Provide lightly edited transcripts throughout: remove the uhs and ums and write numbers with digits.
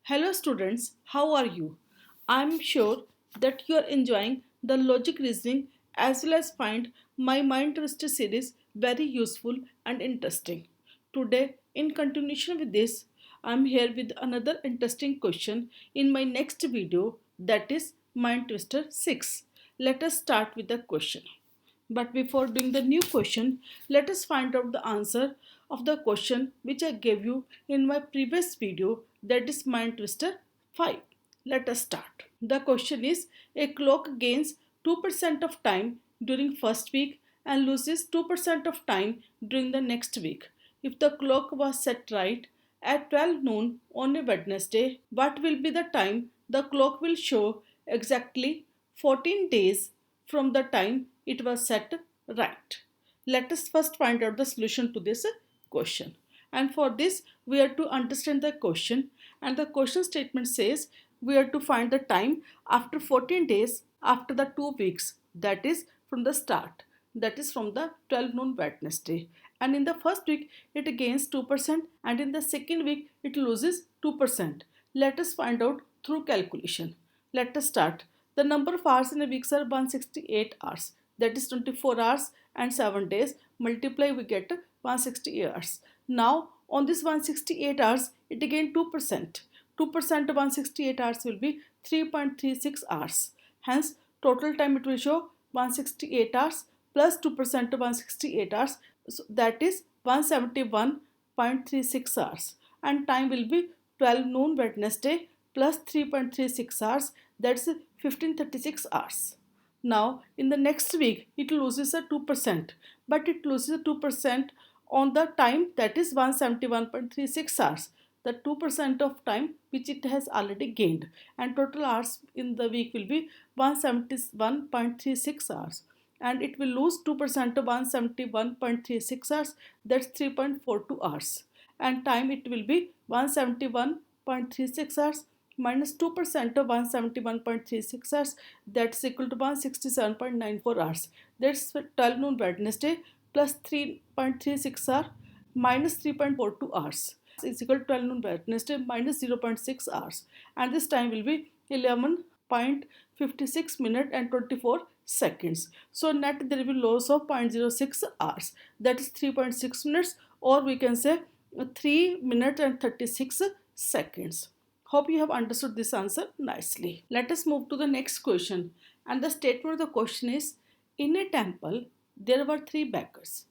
Hello students, how are you? I'm sure that you are enjoying the logic reasoning as well as find my mind twister series very useful and interesting. Today, in continuation with this, I'm here with another interesting question in my next video, that is mind twister 6. Let us start with the question. But before doing the new question, let us find out the answer of the question which I gave you in my previous video, that is Mind Twister 5. Let us start. The question is, a clock gains 2% of time during first week and loses 2% of time during the next week. If the clock was set right at 12 noon on a Wednesday, what will be the time the clock will show exactly 14 days from the time it was set right? Let us first find out the solution to this question. And for this, we are to understand the question. And the question statement says we are to find the time after 14 days after the 2 weeks, that is from the start, that is from the 12 noon Wednesday. And in the first week, it gains 2%, and in the second week, it loses 2%. Let us find out through calculation. Let us start. The number of hours in a week are 168 hours. That is 24 hours and 7 days. Multiply, we get 168 hours. Now, on this 168 hours, it again 2%. 2% of 168 hours will be 3.36 hours. Hence, total time it will show 168 hours plus 2% of 168 hours. So that is 171.36 hours. And time will be 12 noon Wednesday plus 3.36 hours, that's 1536 hours. Now in the next week it loses a 2%, but it loses a 2% on the time, that is 171.36 hours, the 2% of time which it has already gained, and total hours in the week will be 171.36 hours, and it will lose 2% of 171.36 hours, that's 3.42 hours, and time it will be 171.36 hours minus 2% of 171.36 hours, that's equal to 167.94 hours. That's 12 noon Wednesday plus 3.36 hour minus 3.42 hours is equal to 12 noon Wednesday minus 0.6 hours, and this time will be 11.56 minutes and 24 seconds. So net there will be loss of 0.06 hours, that is 3.6 minutes, or we can say 3 minutes and 36 seconds. Hope you have understood this answer nicely. Let us move to the next question. And the statement of the question is, in a temple, there were three beggars.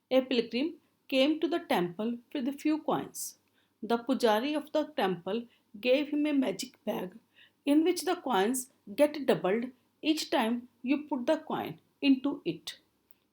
A pilgrim came to the temple with a few coins. The pujari of the temple gave him a magic bag in which the coins get doubled each time you put the coin into it.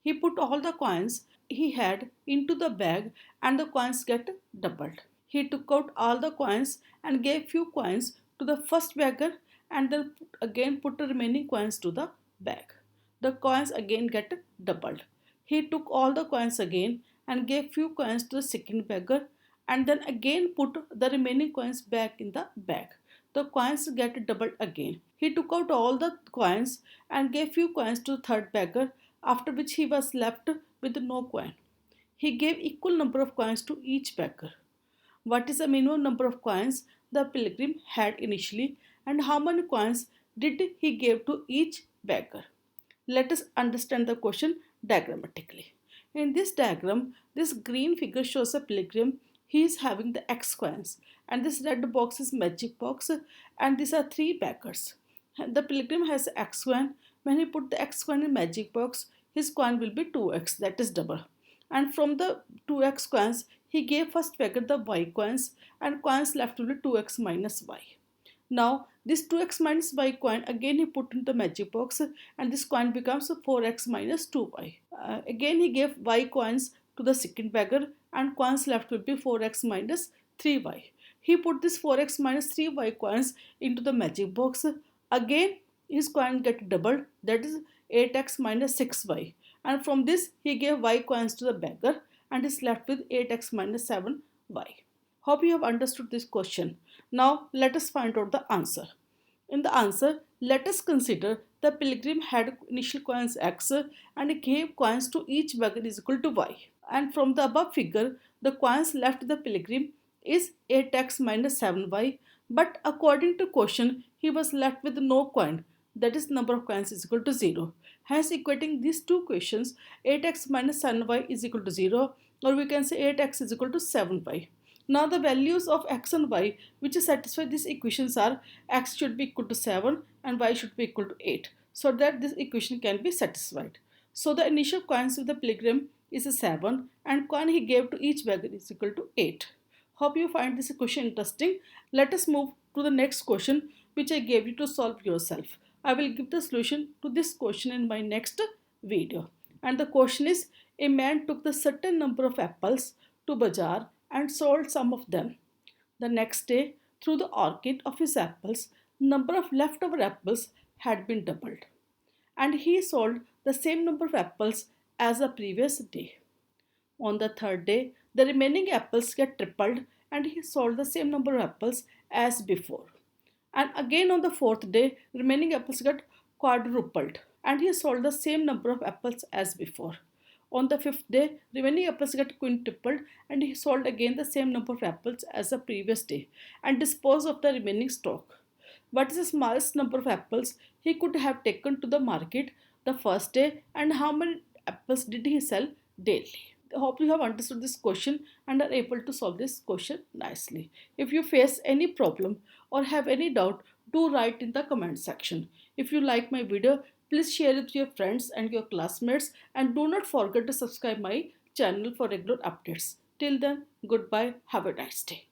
He put all the coins he had into the bag and the coins get doubled. He took out all the coins and gave few coins to the first beggar, and then again put the remaining coins to the bag. The coins again get doubled. He took all the coins again and gave few coins to the second beggar, and then again put the remaining coins back in the bag. The coins get doubled again. He took out all the coins and gave few coins to the third beggar, after which he was left with no coin. He gave equal number of coins to each beggar. What is the minimum number of coins the pilgrim had initially, and how many coins did he give to each beggar? Let us understand the question diagrammatically. In this diagram, this green figure shows a pilgrim. He is having the X coins, and this red box is magic box, and these are three beggars. The pilgrim has X coin. When he put the X coin in magic box, his coin will be 2x, that is double. And from the 2x coins, he gave first beggar the Y coins, and coins left will be 2x minus Y. Now this 2x minus y coin again he put in the magic box, and this coin becomes 4x minus 2y. Again he gave y coins to the second beggar, and coins left will be 4x minus 3y. He put this 4x minus 3y coins into the magic box. Again his coin get doubled, that is 8x minus 6y. And from this he gave y coins to the beggar and is left with 8x minus 7y. Hope you have understood this question. Now let us find out the answer. In the answer, let us consider the pilgrim had initial coins x and gave coins to each beggar is equal to y. And from the above figure, the coins left the pilgrim is 8x minus 7y. But according to question, he was left with no coin, that is number of coins is equal to 0. Hence equating these two questions, 8x minus 7y is equal to 0, or we can say 8x is equal to 7y. Now the values of x and y which satisfy these equations are x should be equal to 7 and y should be equal to 8, so that this equation can be satisfied. So the initial coins of the pilgrim is a 7 and coin he gave to each beggar is equal to 8. Hope you find this question interesting. Let us move to the next question which I gave you to solve yourself. I will give the solution to this question in my next video. And the question is, a man took the certain number of apples to bazaar and sold some of them. The next day, through the orchid of his apples, number of leftover apples had been doubled, and he sold the same number of apples as the previous day. On the third day, the remaining apples get tripled and he sold the same number of apples as before. And again on the fourth day, remaining apples get quadrupled and he sold the same number of apples as before. On the fifth day, remaining apples get quintupled and he sold again the same number of apples as the previous day and disposed of the remaining stock. What is the smallest number of apples he could have taken to the market the first day, and how many apples did he sell daily? I hope you have understood this question and are able to solve this question nicely. If you face any problem or have any doubt, do write in the comment section. If you like my video, please share it with your friends and your classmates, and do not forget to subscribe my channel for regular updates. Till then, goodbye. Have a nice day.